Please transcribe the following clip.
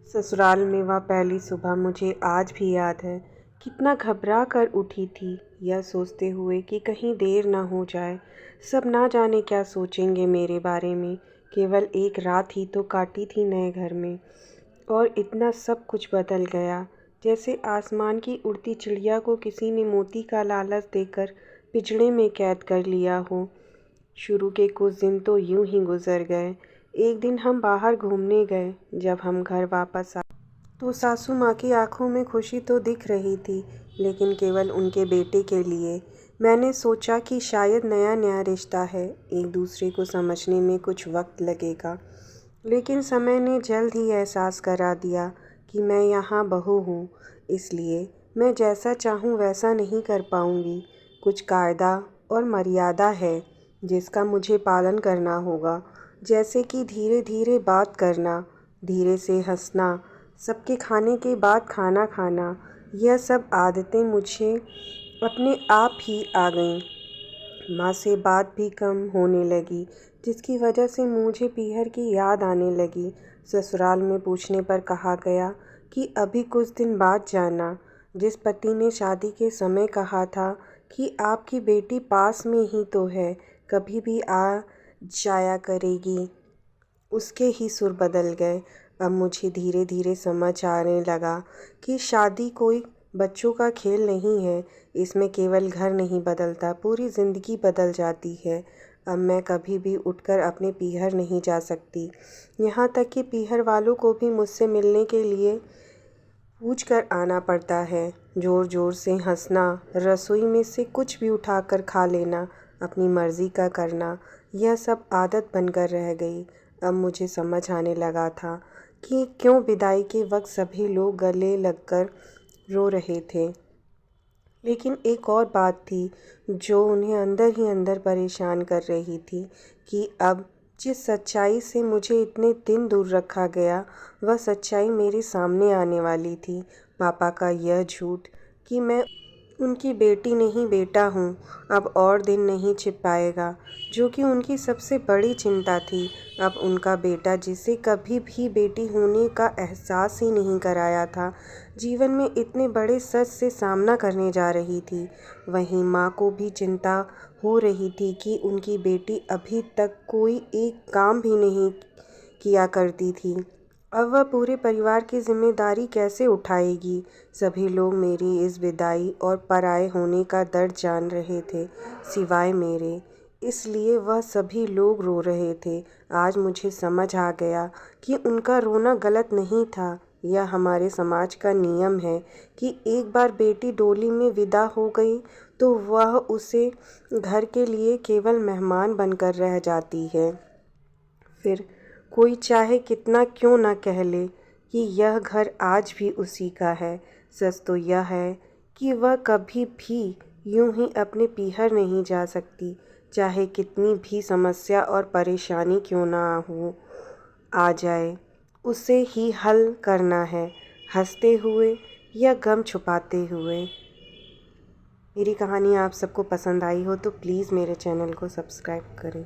ससुराल में वह पहली सुबह मुझे आज भी याद है। कितना घबरा कर उठी थी, यह सोचते हुए कि कहीं देर न हो जाए। सब ना जाने क्या सोचेंगे मेरे बारे में। केवल एक रात ही तो काटी थी नए घर में, और इतना सब कुछ बदल गया। जैसे आसमान की उड़ती चिड़िया को किसी ने मोती का लालच देकर पिंजड़े में कैद कर लिया हो। शुरू के कुछ दिन तो यूं ही गुजर गए। एक दिन हम बाहर घूमने गए। जब हम घर वापस आए तो सासू माँ की आंखों में खुशी तो दिख रही थी, लेकिन केवल उनके बेटे के लिए। मैंने सोचा कि शायद नया नया रिश्ता है, एक दूसरे को समझने में कुछ वक्त लगेगा। लेकिन समय ने जल्द ही एहसास करा दिया कि मैं यहाँ बहू हूँ, इसलिए मैं जैसा चाहूँ वैसा नहीं कर पाऊँगी। कुछ कायदा और मर्यादा है जिसका मुझे पालन करना होगा, जैसे कि धीरे धीरे बात करना, धीरे से हंसना, सबके खाने के बाद खाना खाना। यह सब आदतें मुझे अपने आप ही आ गईं। माँ से बात भी कम होने लगी, जिसकी वजह से मुझे पीहर की याद आने लगी। ससुराल में पूछने पर कहा गया कि अभी कुछ दिन बाद जाना। जिस पति ने शादी के समय कहा था कि आपकी बेटी पास में ही तो है, कभी भी आ जाया करेगी, उसके ही सुर बदल गए। अब मुझे धीरे धीरे समझ आने लगा कि शादी कोई बच्चों का खेल नहीं है। इसमें केवल घर नहीं बदलता, पूरी ज़िंदगी बदल जाती है। अब मैं कभी भी उठकर अपने पीहर नहीं जा सकती, यहाँ तक कि पीहर वालों को भी मुझसे मिलने के लिए पूछ कर आना पड़ता है। ज़ोर ज़ोर से हंसना, रसोई में से कुछ भी उठाकर खा लेना, अपनी मर्ज़ी का करना, यह सब आदत बनकर रह गई। अब मुझे समझ आने लगा था कि क्यों विदाई के वक्त सभी लोग गले लगकर रो रहे थे। लेकिन एक और बात थी जो उन्हें अंदर ही अंदर परेशान कर रही थी कि अब जिस सच्चाई से मुझे इतने दिन दूर रखा गया, वह सच्चाई मेरे सामने आने वाली थी। पापा का यह झूठ कि मैं उनकी बेटी नहीं बेटा हूँ, अब और दिन नहीं छिप पाएगा, जो कि उनकी सबसे बड़ी चिंता थी। अब उनका बेटा, जिसे कभी भी बेटी होने का एहसास ही नहीं कराया था, जीवन में इतने बड़े सच से सामना करने जा रही थी। वहीं माँ को भी चिंता हो रही थी कि उनकी बेटी अभी तक कोई एक काम भी नहीं किया करती थी, अब वह पूरे परिवार की जिम्मेदारी कैसे उठाएगी। सभी लोग मेरी इस विदाई और पराये होने का दर्द जान रहे थे, सिवाय मेरे। इसलिए वह सभी लोग रो रहे थे। आज मुझे समझ आ गया कि उनका रोना गलत नहीं था। यह हमारे समाज का नियम है कि एक बार बेटी डोली में विदा हो गई तो वह उसे घर के लिए केवल मेहमान बनकर रह जाती है। फिर कोई चाहे कितना क्यों ना कह ले कि यह घर आज भी उसी का है, सच तो यह है कि वह कभी भी यूं ही अपने पीहर नहीं जा सकती, चाहे कितनी भी समस्या और परेशानी क्यों ना हो आ जाए, उसे ही हल करना है, हंसते हुए या गम छुपाते हुए। मेरी कहानी आप सबको पसंद आई हो तो प्लीज़ मेरे चैनल को सब्सक्राइब करें।